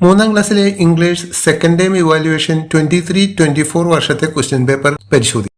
മൂന്നാം ക്ലാസ്സിലെ English second time evaluation 23-24 വർഷത്തെ ക്വസ്റ്റ്യൻ പേപ്പർ പരിശോധിക്കും.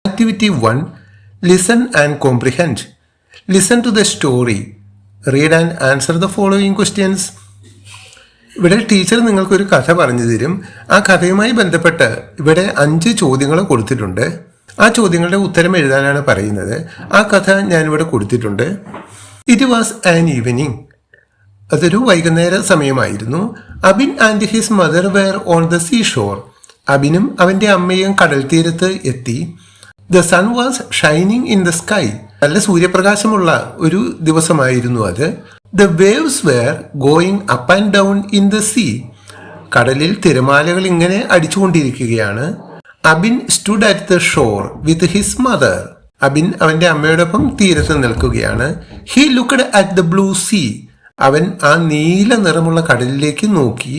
Activity 1. Listen and comprehend. Listen to the story. Read and answer the following questions. ഇവിടെ teacher നിങ്ങൾക്കൊരു കഥ പറഞ്ഞു തരും. ആ കഥയുമായി ബന്ധപ്പെട്ട് ഇവിടെ 5 ചോദ്യങ്ങൾ കൊടുത്തിട്ടുണ്ട്. ആ ചോദ്യങ്ങളുടെ ഉത്തരം എഴുതാനാണ് പറയുന്നത്. ആ കഥ ഞാനിവിടെ കൊടുത്തിട്ടുണ്ട്. It was an evening. അതൊരു വൈകുന്നേര സമയമായിരുന്നു. Abin and his mother were on the sea shore. അബിനും അവൻ്റെ അമ്മയും കടൽ തീരത്ത് എത്തി. The sun was shining in the sky. നല്ല സൂര്യപ്രകാശമുള്ള ഒരു ദിവസമായിരുന്നു അത്. The waves were going up and down in the sea. കടലിൽ തിരമാലകൾ ഇങ്ങനെ അടിച്ചുകൊണ്ടിരിക്കുകയാണ്. Abin stood at the shore with his mother. Abin അവൻ്റെ അമ്മയോടൊപ്പം തീരത്ത് നിൽക്കുകയാണ്. He looked at the blue sea. അവൻ ആ നീല നിറമുള്ള കടലിലേക്ക് നോക്കി.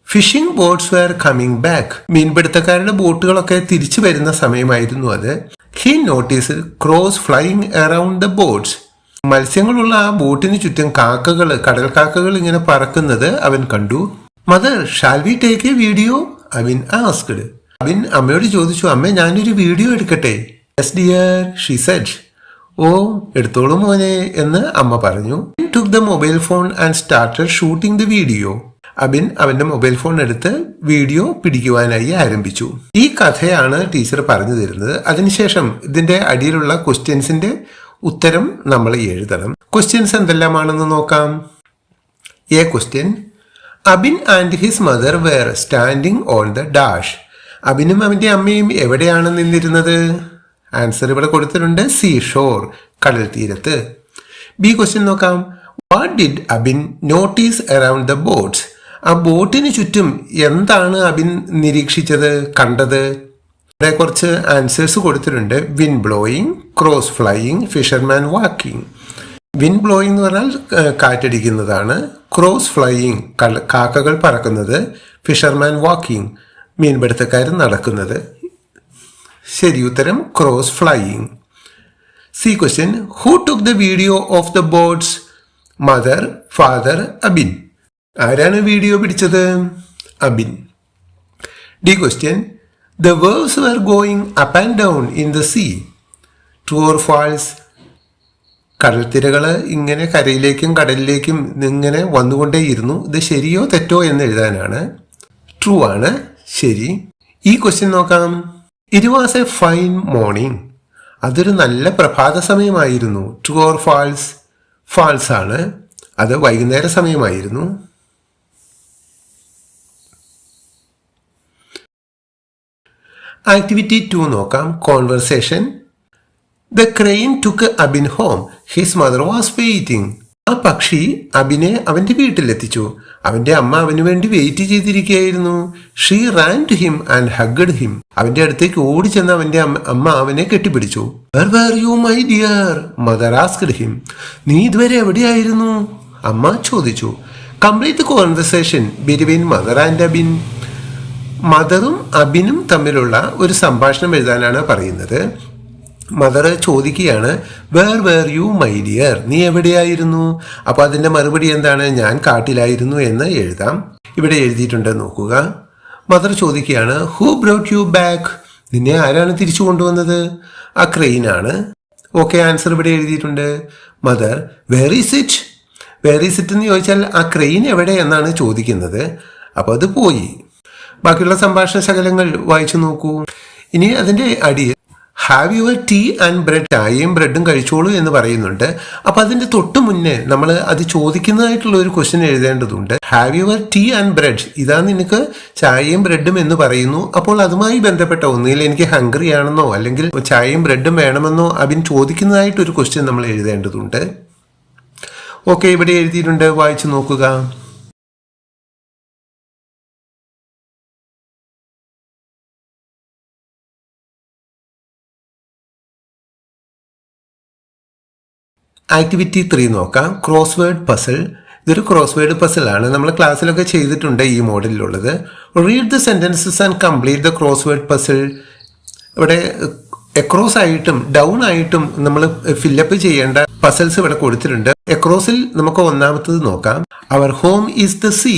Fishing boats were coming back. മീൻപിടുത്തക്കാരുടെ ബോട്ടുകളൊക്കെ തിരിച്ചു വരുന്ന സമയമായിരുന്നു അത്. He noticed crows flying around the boats. മത്സ്യങ്ങളുള്ള ആ ബോട്ടിന് ചുറ്റും കാക്കകൾ, കടൽ കാക്കകൾ ഇങ്ങനെ പറക്കുന്നത് അവൻ കണ്ടു. Mother, shall we take a video? Abin asked. Abin അമ്മയോട് ചോദിച്ചു, അമ്മ ഞാനൊരു വീഡിയോ എടുക്കട്ടെ? Yes dear, she said. ഓ, എടുത്തോളൂ മോനെ എന്ന് അമ്മ പറഞ്ഞു. took the mobile phone and started shooting the video. Abin അവന്റെ മൊബൈൽ ഫോൺ എടുത്ത് വീഡിയോ പിടിക്കുവാനായി ആരംഭിച്ചു. ഈ കഥയാണ് ടീച്ചർ പറഞ്ഞു തരുന്നത്. അതിനുശേഷം ഇതിന്റെ അടിയിലുള്ള ക്വസ്റ്റ്യൻസിന്റെ ഉത്തരം നമ്മൾ എഴുതണം. ക്വസ്റ്റ്യൻസ് എന്തെല്ലാമാണെന്ന് നോക്കാം. A question. Abin and his mother were standing on the dash. അബിനും അവന്റെ അമ്മയും എവിടെയാണ് നിന്നിരുന്നത്? ആൻസർ ഇവിടെ കൊടുത്തിട്ടുണ്ട്, സീ ഷോർ, കടൽ തീരത്ത്. ബി ക്വസ്റ്റ്യൻ നോക്കാം. What did Abin notice around the boats. ആ ബോട്ടിന് ചുറ്റും എന്താണ് അബിൻ നിരീക്ഷിച്ചത്, കണ്ടത്? ഇവിടെ കുറച്ച് ആൻസേഴ്സ് കൊടുത്തിട്ടുണ്ട്. Win blowing, cross flying, fisherman walking. Win blowing എന്ന് പറഞ്ഞാൽ കാറ്റടിക്കുന്നതാണ്. ക്രോസ് ഫ്ലൈയിങ് കാക്കകൾ പറക്കുന്നത്. ഫിഷർമാൻ വാക്കിംഗ് മീൻപിടുത്തക്കാർ നടക്കുന്നത്. ശരി ഉത്തരം crows flying. C question. Who took the video of the boats? Mother, father, Abin. ആരാണ് വീഡിയോ പിടിച്ചത്? Abin. D question. The waves were going up and down in the sea. True or false? കടൽത്തിരകൾ ഇങ്ങനെ കരയിലേക്കും കടലിലേക്കും ഇങ്ങനെ വന്നുകൊണ്ടേയിരുന്നു. ഇത് ശരിയോ തെറ്റോ എന്ന് എഴുതാനാണ്. ട്രൂ ആണ്, ശരി. ഈ ക്വസ്റ്റ്യൻ നോക്കാം. It was A fine morning. അതൊരു നല്ല പ്രഭാത സമയമായിരുന്നു. True or false? ഫാൾസ് ആണ്, അത് വൈകുന്നേര സമയമായിരുന്നു. ആക്ടിവിറ്റി 2 നോക്കാം. Conversation. The crane took Abin home. His mother was waiting. ആ പക്ഷി അബിനെ അവന്റെ വീട്ടിലെത്തിച്ചു. അവന്റെ അമ്മ അവന് വേണ്ടി വെയിറ്റ് ചെയ്തിരിക്കുകയായിരുന്നു. She ran to him and hugged him. അവന്റെ അടുത്തേക്ക് ഓടി ചെന്ന് അവന്റെ അമ്മ അവനെ കെട്ടിപ്പിടിച്ചു. Where were you my dear? Mother asked him. നീ ഇതുവരെ എവിടെയായിരുന്നു? അമ്മ ചോദിച്ചു. Complete conversation between mother and Abin. മദറും അബിനും തമ്മിലുള്ള ഒരു സംഭാഷണം എഴുതാനാണ് പറയുന്നത്. മദർ ചോദിക്കുകയാണ്, where where U my dear? നീ എവിടെയായിരുന്നു? അപ്പോൾ അതിൻ്റെ മറുപടി എന്താണ്? ഞാൻ കാട്ടിലായിരുന്നു എന്ന് എഴുതാം. ഇവിടെ എഴുതിയിട്ടുണ്ട്, നോക്കുക. മദർ ചോദിക്കുകയാണ്, ഹൂ ബ്രോട്ട് യു ബാക്ക്? നിന്നെ ആരാണ് തിരിച്ചു കൊണ്ടുവന്നത്? ആ ക്രെയിനാണ്. ഓക്കെ, ആൻസർ ഇവിടെ എഴുതിയിട്ടുണ്ട്. Mother, where is it? Where is it എന്ന് ചോദിച്ചാൽ ആ ക്രെയിൻ എവിടെ എന്നാണ് ചോദിക്കുന്നത്. അപ്പോൾ അത് പോയി. ബാക്കിയുള്ള സംഭാഷണ ശകലങ്ങൾ വായിച്ചു നോക്കൂ. ഇനി അതിൻ്റെ അടിയിൽ have your tea and bread. ചായയും ബ്രെഡും കഴിച്ചോളൂ എന്ന് പറയുന്നുണ്ട്. അപ്പോൾ അതിൻ്റെ തൊട്ട് മുന്നേ നമ്മൾ അത് ചോദിക്കുന്നതായിട്ടുള്ള ഒരു ക്വസ്റ്റ്യൻ എഴുതേണ്ടതുണ്ട്. Have your tea and bread, ഇതാ നിനക്ക് ചായയും ബ്രെഡും എന്ന് പറയുന്നു. അപ്പോൾ അതുമായി ബന്ധപ്പെട്ട ഒന്നുകിൽ എനിക്ക് ഹംഗ്രി ആണെന്നോ അല്ലെങ്കിൽ ചായയും ബ്രെഡും വേണമെന്നോ അബിൻ ചോദിക്കുന്നതായിട്ടൊരു ക്വസ്റ്റ്യൻ നമ്മൾ എഴുതേണ്ടതുണ്ട്. ഓക്കെ, ഇവിടെ എഴുതിയിട്ടുണ്ട്, വായിച്ചു നോക്കുക. ആക്ടിവിറ്റി 3 നോക്കാം. Crossword puzzle. ഇതൊരു ക്രോസ് വേർഡ് പസിലാണ്. നമ്മൾ ക്ലാസ്സിലൊക്കെ ചെയ്തിട്ടുണ്ട് ഈ മോഡലിലുള്ളത്. Read the sentences and complete the crossword puzzle. ഇവിടെ എക്രോസ് ആയിട്ടും ഡൗൺ ആയിട്ടും നമ്മൾ ഫില്ലപ്പ് ചെയ്യേണ്ട പസൽസ് ഇവിടെ കൊടുത്തിട്ടുണ്ട്. എക്രോസിൽ നമുക്ക് ഒന്നാമത്തത് നോക്കാം. Our home is the sea.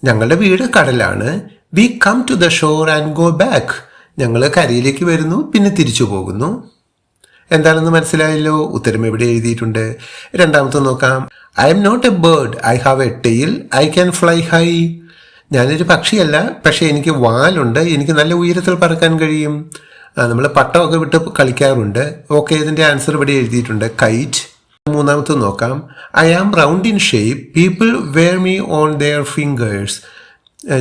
ഞങ്ങളുടെ വീട് കടലാണ്. We come to the shore and go back. ഞങ്ങൾ കരയിലേക്ക് വരുന്നു പിന്നെ തിരിച്ചു പോകുന്നു. എന്താണെന്ന് മനസ്സിലായല്ലോ. ഉത്തരം എവിടെ എഴുതിയിട്ടുണ്ട്. രണ്ടാമത്തെ നോക്കാം. I am not a bird, I have a tail, I can fly high. ഞാനൊരു പക്ഷിയല്ല, പക്ഷേ എനിക്ക് വാലുണ്ട്, എനിക്ക് നല്ല ഉയരത്തിൽ പറക്കാൻ കഴിയും. നമ്മൾ പട്ടമൊക്കെ വിട്ട് കളിക്കാറുണ്ട്. ഓക്കെ, ഇതിൻ്റെ ആൻസർ ഇവിടെ എഴുതിയിട്ടുണ്ട്, കൈറ്റ്. മൂന്നാമത്തെ നോക്കാം. I am round in shape, people wear me on their fingers.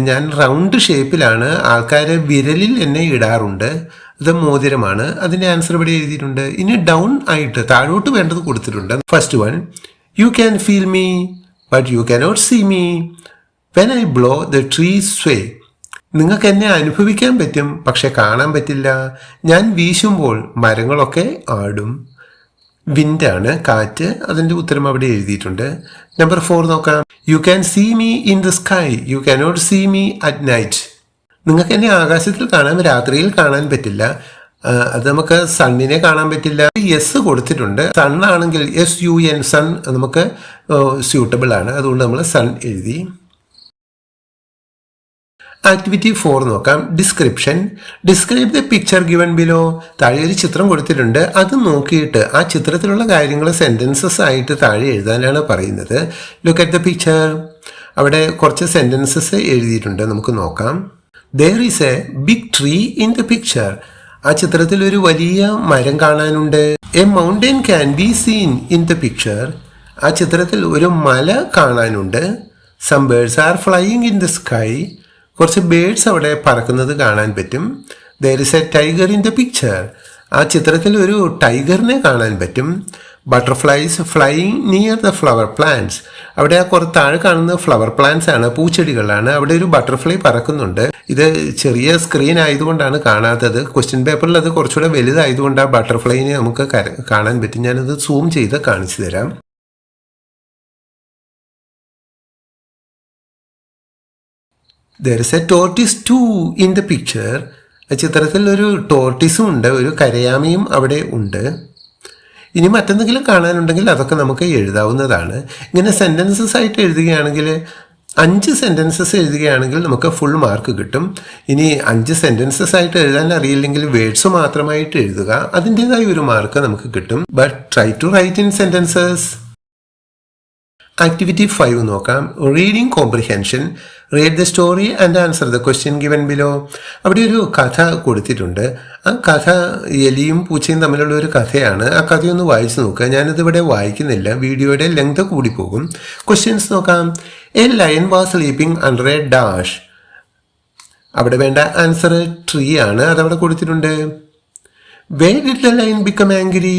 ഞാൻ റൗണ്ട് ഷേപ്പിലാണ്, ആൾക്കാർ വിരലിൽ എന്നെ ഇടാറുണ്ട്. ഇത് മോതിരമാണ്. അതിൻ്റെ ആൻസർ ഇവിടെ എഴുതിയിട്ടുണ്ട്. ഇനി ഡൗൺ ആയിട്ട് താഴോട്ട് വേണ്ടത് കൊടുത്തിട്ടുണ്ട്. First one, you can feel me but you cannot see me. When I blow the trees sway. നിങ്ങൾക്ക് എന്നെ അനുഭവിക്കാൻ പറ്റും, പക്ഷെ കാണാൻ പറ്റില്ല. ഞാൻ വീശുമ്പോൾ മരങ്ങളൊക്കെ ആടും. വിൻഡാണ്, കാറ്റ്. അതിൻ്റെ ഉത്തരം അവിടെ എഴുതിയിട്ടുണ്ട്. നമ്പർ 4 നോക്കാം. You can see me in the sky, you cannot see me at night. നിങ്ങൾക്ക് എന്നെ ആകാശത്തിൽ കാണാൻ, രാത്രിയിൽ കാണാൻ പറ്റില്ല. അത് നമുക്ക് സണ്ണിനെ കാണാൻ പറ്റില്ല. യെസ് കൊടുത്തിട്ടുണ്ട്. സൺ ആണെങ്കിൽ SUN, സൺ നമുക്ക് സ്യൂട്ടബിൾ ആണ്. അതുകൊണ്ട് നമ്മൾ സൺ എഴുതി. ആക്ടിവിറ്റി 4 നോക്കാം. Description. Describe the picture given below. താഴെ ഒരു ചിത്രം കൊടുത്തിട്ടുണ്ട്. അത് നോക്കിയിട്ട് ആ ചിത്രത്തിലുള്ള കാര്യങ്ങൾ സെൻറ്റൻസസ് ആയിട്ട് താഴെ എഴുതാനാണ് പറയുന്നത്. Look at the picture. അവിടെ കുറച്ച് സെൻറ്റൻസസ് എഴുതിയിട്ടുണ്ട്, നമുക്ക് നോക്കാം. There is a big tree in the picture. ആ ചിത്രത്തിൽ ഒരു വലിയ മരം കാണാനുണ്ട്. A mountain can be seen in the picture. ആ ചിത്രത്തിൽ ഒരു മല കാണാനുണ്ട്. Some birds are flying in the sky. കുറച്ച് ബേഡ്സ് അവിടെ പറക്കുന്നത് കാണാൻ പറ്റും. There is a tiger in the picture. ആ ചിത്രത്തിൽ ഒരു ടൈഗറിനെ കാണാൻ പറ്റും. Butterflies flying near the flower plants. അവിടെ ആ കുറച്ച് താഴെ കാണുന്ന ഫ്ലവർ പ്ലാന്റ്സ് ആണ്, പൂച്ചെടികളാണ്. അവിടെ ഒരു ബട്ടർഫ്ലൈ പറക്കുന്നുണ്ട്. ഇത് ചെറിയ സ്ക്രീൻ ആയതുകൊണ്ടാണ് കാണാത്തത്. ക്വസ്റ്റ്യൻ പേപ്പറിൽ അത് കുറച്ചുകൂടെ വലുതായതുകൊണ്ട് ആ ബട്ടർഫ്ലൈനെ നമുക്ക് കാണാൻ പറ്റും. ഞാനത് സൂം ചെയ്ത് കാണിച്ചു തരാം. There is a tortoise too in the picture. ചിത്രത്തിൽ ഒരു ടോർട്ടിസും ഉണ്ട്, ഒരു കരയാമയും അവിടെ ഉണ്ട്. ഇനി മറ്റെന്തെങ്കിലും കാണാനുണ്ടെങ്കിൽ അതൊക്കെ നമുക്ക് എഴുതാവുന്നതാണ്. ഇങ്ങനെ സെൻറ്റൻസസ് ആയിട്ട് എഴുതുകയാണെങ്കിൽ 5 സെൻറ്റൻസസ് എഴുതുകയാണെങ്കിൽ നമുക്ക് ഫുൾ മാർക്ക് കിട്ടും. ഇനി 5 സെൻറ്റൻസസ് ആയിട്ട് എഴുതാൻ അറിയില്ലെങ്കിൽ വേർഡ്സ് മാത്രമായിട്ട് എഴുതുക, അതിൻ്റെതായ ഒരു മാർക്ക് നമുക്ക് കിട്ടും. But try to write in sentences. Activity 5 നോക്കാം. Reading comprehension. Read the story and answer the question given below. അവിടെ ഒരു കഥ കൊടുത്തിട്ടുണ്ട്. ആ കഥ എലിയും പൂച്ചയും തമ്മിലുള്ള ഒരു കഥയാണ്. ആ കഥയൊന്ന് വായിച്ചു നോക്കുക. ഞാനിതിവിടെ വായിക്കുന്നില്ല, വീഡിയോയുടെ ലെങ്ത് കൂടിപ്പോകും. ക്വസ്റ്റ്യൻസ് നോക്കാം. A lion was sleeping under a dash. അവിടെ വേണ്ട ആൻസർ ട്രീ ആണ്, അതവിടെ കൊടുത്തിട്ടുണ്ട്. Where did the lion become angry.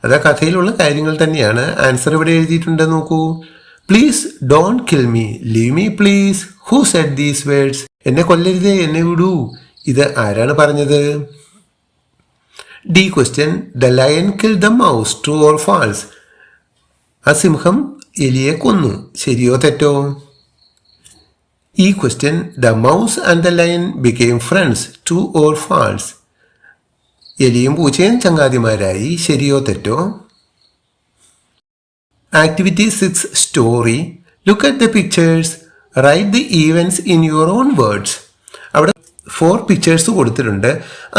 അത് ആ കഥയിലുള്ള കാര്യങ്ങൾ തന്നെയാണ്. ആൻസർ ഇവിടെ എഴുതിയിട്ടുണ്ട്, നോക്കൂ. Please don't kill me, leave me please. Who said these words. എന്നെ കൊല്ലരുതേ, എന്നെ വിടൂ. ഇത് ആരാണ് പറഞ്ഞത്? D question. The lion kill the mouse, true or false. ആ സിംഹം എലിയെ കൊന്നു, ശരിയോ തെറ്റോ? ഈ question. The mouse and the lion became friends, true or false. എലിയും പൂച്ചയും ചങ്ങാതിമാരായി, ശരിയോ തെറ്റോ? Activity 6 story. Look at the pictures, write the events in your own words. അവിടെ 4 പിക്ചേഴ്സ് കൊടുത്തിട്ടുണ്ട്.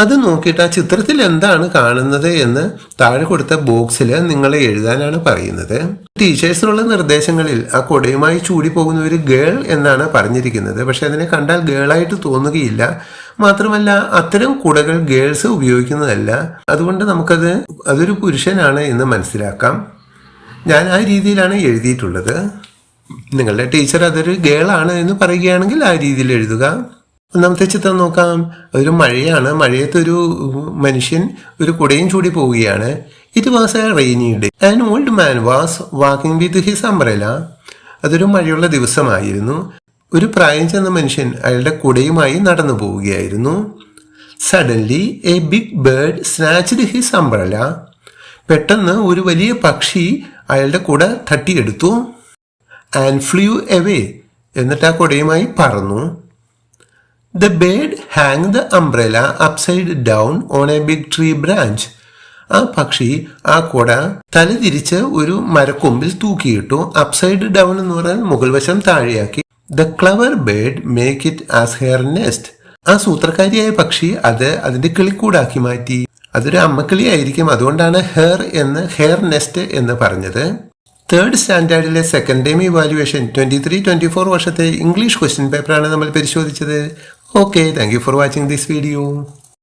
അത് നോക്കിയിട്ട് ആ ചിത്രത്തിൽ എന്താണ് കാണുന്നത് എന്ന് താഴെ കൊടുത്ത ബോക്സിൽ നിങ്ങൾ എഴുതാനാണ് പറയുന്നത്. ടീച്ചേഴ്സിനുള്ള നിർദ്ദേശങ്ങളിൽ ആ കൊടയുമായി ചൂടി പോകുന്ന ഒരു ഗേൾ എന്നാണ് പറഞ്ഞിരിക്കുന്നത്. പക്ഷെ അതിനെ കണ്ടാൽ ഗേളായിട്ട് തോന്നുകയില്ല. മാത്രമല്ല അത്തരം കുടകൾ ഗേൾസ് ഉപയോഗിക്കുന്നതല്ല. അതുകൊണ്ട് അതൊരു പുരുഷനാണ് എന്ന് മനസ്സിലാക്കാം. ഞാൻ ആ രീതിയിലാണ് എഴുതിയിട്ടുള്ളത്. നിങ്ങളുടെ ടീച്ചർ അതൊരു ഗേളാണ് എന്ന് പറയുകയാണെങ്കിൽ ആ രീതിയിൽ എഴുതുക. ഒന്നാമത്തെ ചിത്രം നോക്കാം. അതൊരു മഴയാണ്. മഴയത്തൊരു മനുഷ്യൻ ഒരു കുടയും ചൂടി പോവുകയാണ്. It was A rainy day. An old man was walking with his umbrella. അതൊരു മഴയുള്ള ദിവസമായിരുന്നു. ഒരു പ്രായം ചെന്ന മനുഷ്യൻ അയാളുടെ കുടയുമായി നടന്നു പോവുകയായിരുന്നു. Suddenly a big bird snatched his umbrella. പെട്ടെന്ന് ഒരു വലിയ പക്ഷി അയാളുടെ കുട തട്ടിയെടുത്തു. And flu away. എന്നിട്ട് ആ കുടയുമായി പറന്നു. The bird hang the umbrella upside down on a big tree branch. ആ പക്ഷി ആ കുട തലതിരിച്ച് ഒരു മരക്കൊമ്പിൽ തൂക്കിയിട്ടു. അപ്സൈഡ് ഡൗൺ എന്ന് പറഞ്ഞാൽ മുകൾ വശം താഴെയാക്കി. The clever bird make it as her nest. ആ സൂത്രക്കാരിയായ പക്ഷി അത് അതിന്റെ കിളിക്കൂടാക്കി മാറ്റി. അതൊരു അമ്മക്കിളി ആയിരിക്കും, അതുകൊണ്ടാണ് ഹെയർ നെസ്റ്റ് എന്ന് പറഞ്ഞത്. തേർഡ് സ്റ്റാൻഡേർഡിലെ സെക്കൻഡ് ടൈം ഇവാലുവേഷൻ 23-24 വർഷത്തെ ഇംഗ്ലീഷ് ക്വസ്റ്റ്യൻ പേപ്പറാണ് നമ്മൾ പരിശോധിച്ചത്. Okay, thank you for watching this video.